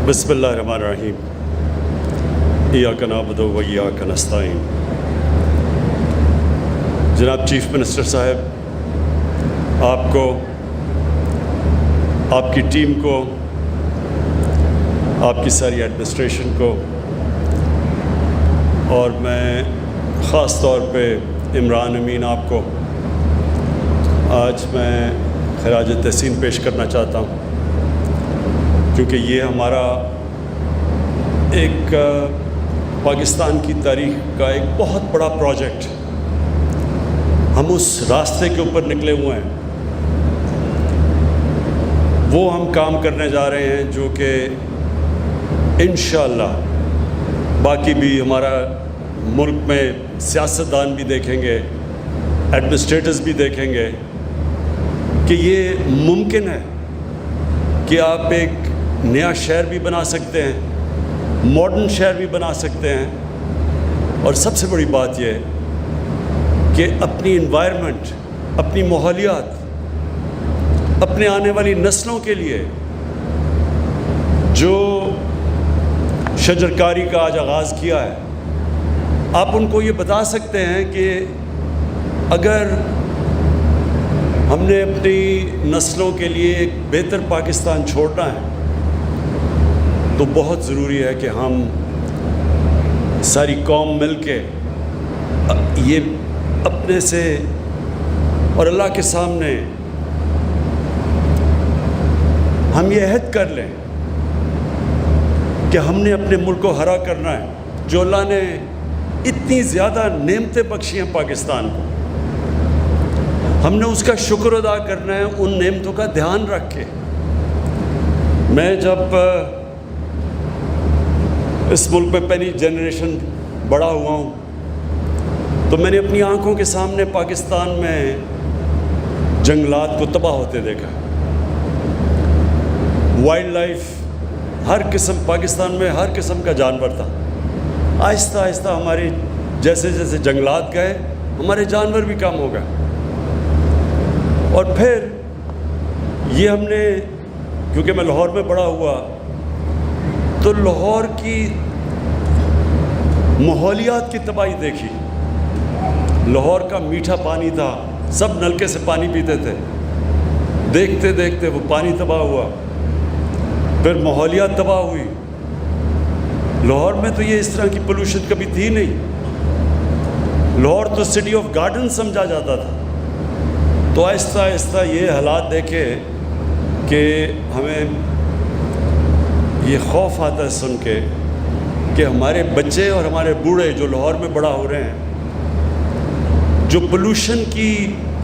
بسم اللہ الرحمن الرحیم ایاک نعبد و ایاک نستعین۔ جناب چیف منسٹر صاحب، آپ کو، آپ کی ٹیم کو، آپ کی ساری ایڈمنسٹریشن کو، اور میں خاص طور پہ عمران امین آپ کو آج میں خراج تحسین پیش کرنا چاہتا ہوں، کیونکہ یہ ہمارا ایک پاکستان کی تاریخ کا ایک بہت بڑا پروجیکٹ، ہم اس راستے کے اوپر نکلے ہوئے ہیں، وہ ہم کام کرنے جا رہے ہیں جو کہ انشاءاللہ باقی بھی ہمارا ملک میں سیاستدان بھی دیکھیں گے، ایڈمنسٹریٹرز بھی دیکھیں گے کہ یہ ممکن ہے کہ آپ ایک نیا شہر بھی بنا سکتے ہیں، ماڈرن شہر بھی بنا سکتے ہیں، اور سب سے بڑی بات یہ ہے کہ اپنی انوائرمنٹ، اپنی ماحولیات، اپنے آنے والی نسلوں کے لیے جو شجرکاری کا آج آغاز کیا ہے، آپ ان کو یہ بتا سکتے ہیں کہ اگر ہم نے اپنی نسلوں کے لیے ایک بہتر پاکستان چھوڑنا ہے تو بہت ضروری ہے کہ ہم ساری قوم مل کے یہ اپنے سے اور اللہ کے سامنے ہم یہ عہد کر لیں کہ ہم نے اپنے ملک کو ہرا کرنا ہے، جو اللہ نے اتنی زیادہ نعمتیں بخشی ہیں پاکستان کو، ہم نے اس کا شکر ادا کرنا ہے، ان نعمتوں کا دھیان رکھ کے۔ میں جب اس ملک میں پہلی جنریشن بڑا ہوا ہوں تو میں نے اپنی آنکھوں کے سامنے پاکستان میں جنگلات کو تباہ ہوتے دیکھا، وائلڈ لائف، ہر قسم، پاکستان میں ہر قسم کا جانور تھا۔ آہستہ آہستہ ہمارے جیسے جیسے جنگلات گئے، ہمارے جانور بھی کم ہو گئے، اور پھر یہ ہم نے، کیونکہ میں لاہور میں بڑا ہوا تو لاہور کی ماحولیات کی تباہی دیکھی۔ لاہور کا میٹھا پانی تھا، سب نلکے سے پانی پیتے تھے، دیکھتے دیکھتے وہ پانی تباہ ہوا، پھر ماحولیات تباہ ہوئی۔ لاہور میں تو یہ اس طرح کی پولوشن کبھی تھی نہیں، لاہور تو سٹی آف گارڈن سمجھا جاتا تھا۔ تو آہستہ آہستہ یہ حالات دیکھے کہ ہمیں یہ خوف آتا ہے سن کے کہ ہمارے بچے اور ہمارے بوڑھے جو لاہور میں بڑا ہو رہے ہیں، جو پولوشن کی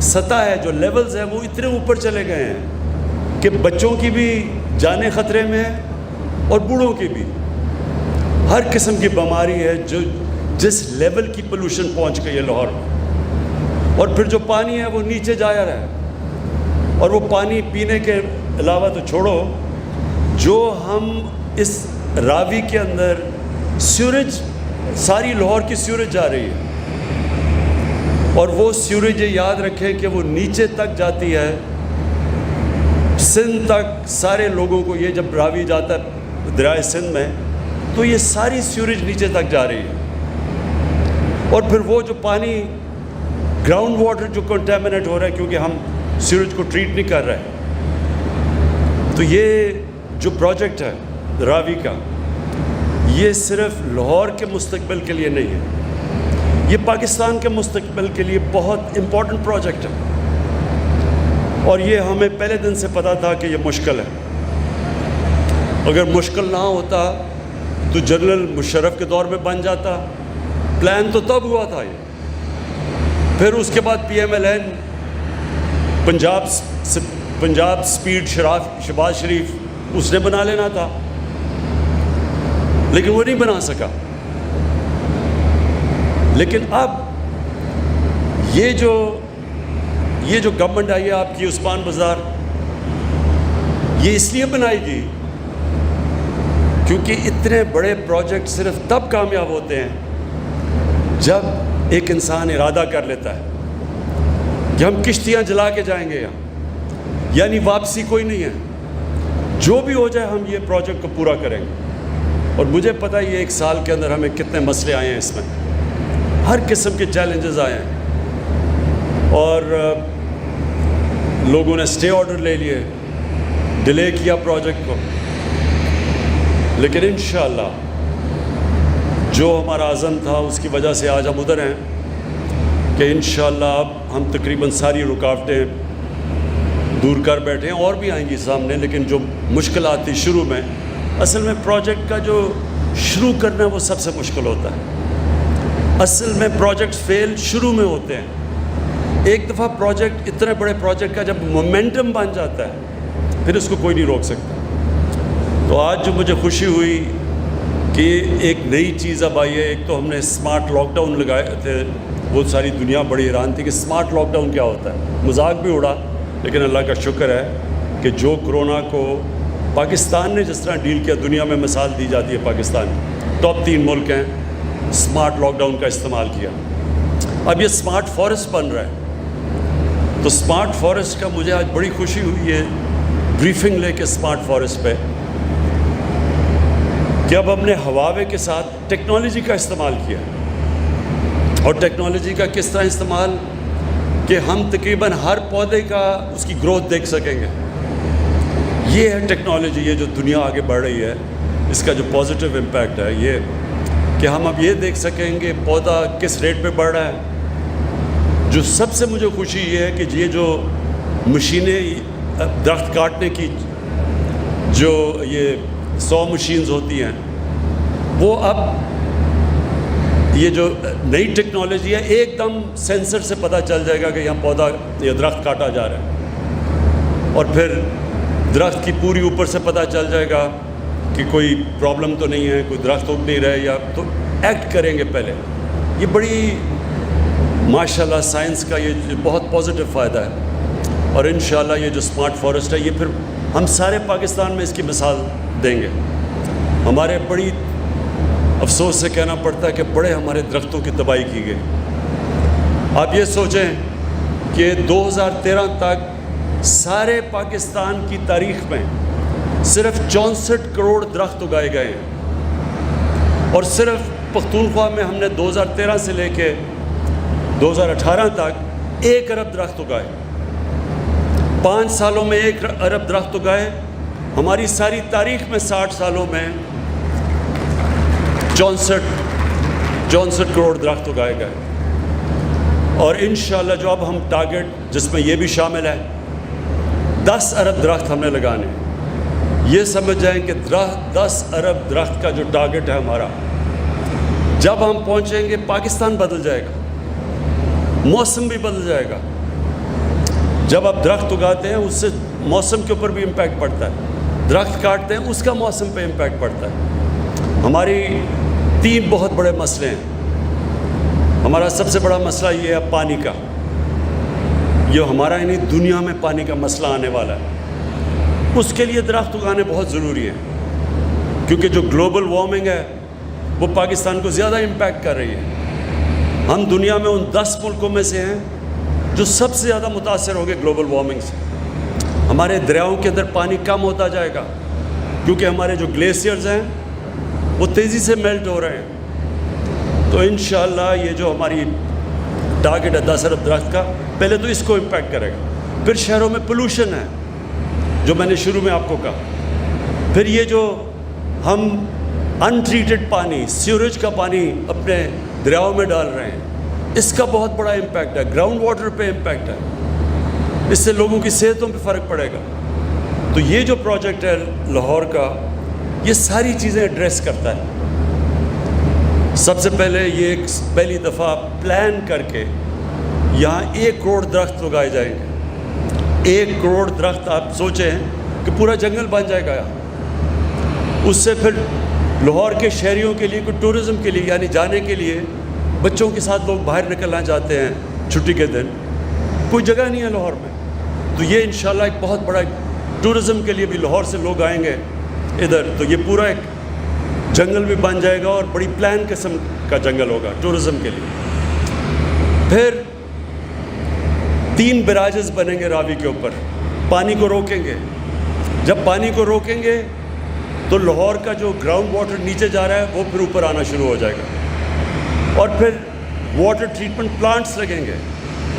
سطح ہے، جو لیولز ہیں، وہ اتنے اوپر چلے گئے ہیں کہ بچوں کی بھی جانیں خطرے میں ہیں اور بوڑھوں کی بھی۔ ہر قسم کی بیماری ہے جو جس لیول کی پولوشن پہنچ گئی ہے لاہور میں، اور پھر جو پانی ہے وہ نیچے جایا رہا ہے، اور وہ پانی پینے کے علاوہ تو چھوڑو، جو ہم اس راوی کے اندر سیوریج، ساری لاہور کی سیوریج جا رہی ہے، اور وہ سیوریج یہ یاد رکھیں کہ وہ نیچے تک جاتی ہے، سندھ تک۔ سارے لوگوں کو یہ جب راوی جاتا ہے دریائے سندھ میں تو یہ ساری سیوریج نیچے تک جا رہی ہے، اور پھر وہ جو پانی گراؤنڈ واٹر جو کنٹامنیٹ ہو رہا ہے کیونکہ ہم سیوریج کو ٹریٹ نہیں کر رہے۔ تو یہ جو پروجیکٹ ہے راوی کا، یہ صرف لاہور کے مستقبل کے لیے نہیں ہے، یہ پاکستان کے مستقبل کے لیے بہت امپورٹنٹ پروجیکٹ ہے، اور یہ ہمیں پہلے دن سے پتہ تھا کہ یہ مشکل ہے۔ اگر مشکل نہ ہوتا تو جنرل مشرف کے دور میں بن جاتا، پلان تو تب ہوا تھا یہ۔ پھر اس کے بعد P M L N, Punjab speed, Shahbaz Sharif, اس نے بنا لینا تھا، لیکن وہ نہیں بنا سکا۔ لیکن اب یہ جو گورنمنٹ آئی ہے آپ کی عثمان بازار، یہ اس لیے بنائی گئی کیونکہ اتنے بڑے پروجیکٹ صرف تب کامیاب ہوتے ہیں جب ایک انسان ارادہ کر لیتا ہے کہ ہم کشتیاں جلا کے جائیں گے یہاں، یعنی واپسی کوئی نہیں ہے۔ جو بھی ہو جائے ہم یہ پروجیکٹ کو پورا کریں گے. اور مجھے پتہ ہے یہ 1 سال کے اندر ہمیں کتنے مسئلے آئے ہیں، اس میں ہر قسم کے چیلنجز آئے ہیں، اور لوگوں نے اسٹے آرڈر لے لیے، ڈیلے کیا پروجیکٹ کو. لیکن انشاءاللہ جو ہمارا عزم تھا اس کی وجہ سے آج ہم ادھر ہیں کہ انشاءاللہ اب ہم تقریباً ساری رکاوٹیں دور کر بیٹھے ہیں، اور بھی آئیں گی سامنے. لیکن جو مشکلات تھی شروع میں، اصل میں پروجیکٹ کا جو شروع کرنا وہ سب سے مشکل ہوتا ہے. اصل میں پروجیکٹ فیل شروع میں ہوتے ہیں. ایک دفعہ پروجیکٹ، اتنے بڑے پروجیکٹ کا جب مومنٹم بن جاتا ہے پھر اس کو کوئی نہیں روک سکتا. تو آج جو مجھے خوشی ہوئی کہ ایک نئی چیز اب آئی ہے. ایک تو ہم نے اسمارٹ لاک ڈاؤن لگائے تھے، وہ ساری دنیا بڑی حیران تھی کہ اسمارٹ لاک ڈاؤن کیا ہوتا ہے. مذاق بھی اڑا، لیکن اللہ کا شکر ہے کہ جو کرونا کو پاکستان نے جس طرح ڈیل کیا، دنیا میں مثال دی جاتی ہے. پاکستان ٹاپ 3 ملک ہیں، اسمارٹ لاک ڈاؤن کا استعمال کیا. اب یہ اسمارٹ فارسٹ بن رہا ہے. تو اسمارٹ فارسٹ کا مجھے آج بڑی خوشی ہوئی ہے بریفنگ لے کے اسمارٹ فارسٹ پہ، کہ اب ہم نے ہواوے کے ساتھ ٹیکنالوجی کا استعمال کیا. اور ٹیکنالوجی کا کس طرح استعمال کہ ہم تقریباً ہر پودے کا اس کی گروتھ دیکھ سکیں گے. یہ ہے ٹیکنالوجی، یہ جو دنیا آگے بڑھ رہی ہے، اس کا جو پازیٹیو امپیکٹ ہے یہ کہ ہم اب یہ دیکھ سکیں گے پودا کس ریٹ پہ بڑھ رہا ہے. جو سب سے مجھے خوشی یہ ہے کہ یہ جو مشینیں درخت کاٹنے کی، جو یہ 100 مشینز ہوتی ہیں، وہ اب یہ جو نئی ٹیکنالوجی ہے ایک دم سینسر سے پتہ چل جائے گا کہ یہاں پودا یا درخت کاٹا جا رہا ہے. اور پھر درخت کی پوری اوپر سے پتہ چل جائے گا کہ کوئی پرابلم تو نہیں ہے، کوئی درخت اگ نہیں رہے، یا تو ایکٹ کریں گے پہلے. یہ بڑی ماشاءاللہ سائنس کا یہ بہت پازیٹیو فائدہ ہے. اور انشاءاللہ یہ جو اسمارٹ فارسٹ ہے یہ پھر ہم سارے پاکستان میں اس کی مثال دیں گے. ہمارے بڑی افسوس سے کہنا پڑتا ہے کہ بڑے ہمارے درختوں کی تباہی کی گئی. آپ یہ سوچیں کہ 2013 تک سارے پاکستان کی تاریخ میں صرف 64 کروڑ درخت اگائے گئے ہیں، اور صرف پختونخوا میں ہم نے 2013 سے لے کے 2018 تک 1 ارب درخت اگائے. 5 سالوں میں 1 ارب درخت اگائے. ہماری ساری تاریخ میں 60 سالوں میں 64 کروڑ درخت اگائے گئے. اور انشاءاللہ جو اب ہم ٹارگٹ، جس میں یہ بھی شامل ہے، 10 ارب درخت ہم نے لگانے. یہ سمجھ جائیں کہ 10 ارب درخت کا جو ٹارگٹ ہے ہمارا، جب ہم پہنچیں گے پاکستان بدل جائے گا، موسم بھی بدل جائے گا. جب آپ درخت اگاتے ہیں اس سے موسم کے اوپر بھی امپیکٹ پڑتا ہے، درخت کاٹتے ہیں اس کا موسم پہ امپیکٹ پڑتا ہے. ہماری 3 بہت بڑے مسئلے ہیں. ہمارا سب سے بڑا مسئلہ یہ ہے پانی کا. یہ ہمارا یعنی دنیا میں پانی کا مسئلہ آنے والا ہے. اس کے لیے درخت اگانے بہت ضروری ہے، کیونکہ جو گلوبل وارمنگ ہے وہ پاکستان کو زیادہ امپیکٹ کر رہی ہے. ہم دنیا میں ان 10 ملکوں میں سے ہیں جو سب سے زیادہ متاثر ہو گئے گلوبل وارمنگ سے. ہمارے دریاؤں کے اندر پانی کم ہوتا جائے گا، کیونکہ ہمارے جو گلیشیئرز ہیں وہ تیزی سے میلٹ ہو رہے ہیں. تو انشاءاللہ یہ جو ہماری ٹارگٹ ہے 10 ارب درخت کا، پہلے تو اس کو امپیکٹ کرے گا. پھر شہروں میں پولوشن ہے، جو میں نے شروع میں آپ کو کہا. پھر یہ جو ہم ان ٹریٹڈ پانی، سیوریج کا پانی اپنے دریاؤں میں ڈال رہے ہیں، اس کا بہت بڑا امپیکٹ ہے. گراؤنڈ واٹر پہ امپیکٹ ہے، اس سے لوگوں کی صحتوں پہ فرق پڑے گا. تو یہ جو پروجیکٹ ہے لاہور کا، یہ ساری چیزیں ایڈریس کرتا ہے. سب سے پہلے یہ ایک پہلی دفعہ پلان کر کے یہاں 1 کروڑ درخت لگائے جائیں گے. 1 کروڑ درخت آپ سوچیں کہ پورا جنگل بن جائے گا یہاں. اس سے پھر لاہور کے شہریوں کے لیے، کوئی ٹورزم کے لیے، یعنی جانے کے لیے، بچوں کے ساتھ لوگ باہر نکلنا چاہتے ہیں چھٹی کے دن، کوئی جگہ نہیں ہے لاہور میں. تو یہ انشاءاللہ ایک بہت بڑا ٹورزم کے لیے بھی لاہور سے لوگ آئیں گے ادھر. تو یہ پورا ایک جنگل بھی بن جائے گا، اور بڑی پلان قسم کا جنگل ہوگا ٹورزم کے لیے. پھر 3 براجز بنیں گے راوی کے اوپر، پانی کو روکیں گے. جب پانی کو روکیں گے تو لاہور کا جو گراؤنڈ واٹر نیچے جا رہا ہے وہ پھر اوپر آنا شروع ہو جائے گا، اور پھر واٹر ٹریٹمنٹ پلانٹس لگیں گے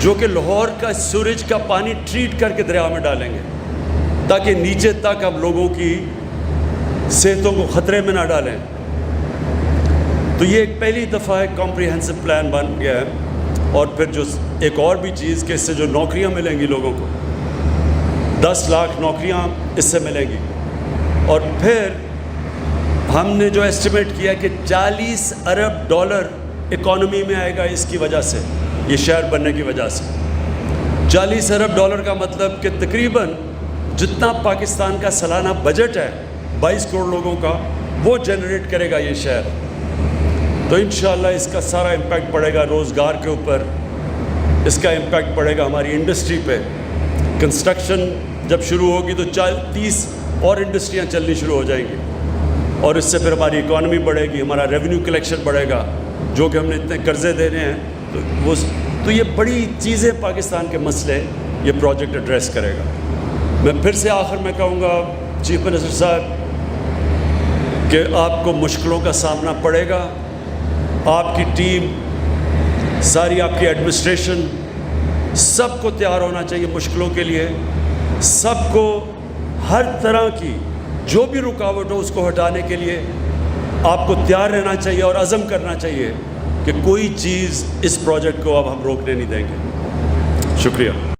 جو کہ لاہور کا سوریج کا پانی ٹریٹ کر کے دریا میں ڈالیں گے تاکہ نیچے تک ہم لوگوں کی صحتوں کو خطرے میں نہ ڈالیں۔ تو یہ ایک پہلی دفعہ ایک کمپریہنسو پلان بن گیا ہے، اور پھر جو ایک اور بھی چیز کہ اس سے جو نوکریاں ملیں گی لوگوں کو، 10 لاکھ نوکریاں اس سے ملیں گی، اور پھر ہم نے جو ایسٹیمیٹ کیا کہ $40 ارب اکانومی میں آئے گا اس کی وجہ سے، یہ شہر بننے کی وجہ سے۔ $40 ارب کا مطلب کہ تقریباً جتنا پاکستان کا سالانہ بجٹ ہے 22 کروڑ لوگوں کا، وہ جنریٹ کرے گا یہ شہر۔ تو انشاءاللہ اس کا سارا امپیکٹ پڑے گا روزگار کے اوپر، اس کا امپیکٹ پڑے گا ہماری انڈسٹری پہ۔ کنسٹرکشن جب شروع ہوگی تو 30 اور انڈسٹریاں چلنی شروع ہو جائیں گی، اور اس سے پھر ہماری اکانومی بڑھے گی، ہمارا ریونیو کلیکشن بڑھے گا، جو کہ ہم نے اتنے قرضے دے رہے ہیں تو یہ بڑی چیزیں پاکستان کے مسئلے یہ پروجیکٹ ایڈریس کرے گا۔ میں پھر سے آخر میں کہوں گا چیف منسٹر صاحب کہ آپ کو مشکلوں کا سامنا پڑے گا، آپ کی ٹیم، ساری آپ کی ایڈمنسٹریشن، سب کو تیار ہونا چاہیے مشکلوں کے لیے، سب کو ہر طرح کی جو بھی رکاوٹ ہو اس کو ہٹانے کے لیے آپ کو تیار رہنا چاہیے اور عزم کرنا چاہیے کہ کوئی چیز اس پروجیکٹ کو اب ہم روکنے نہیں دیں گے۔ شکریہ۔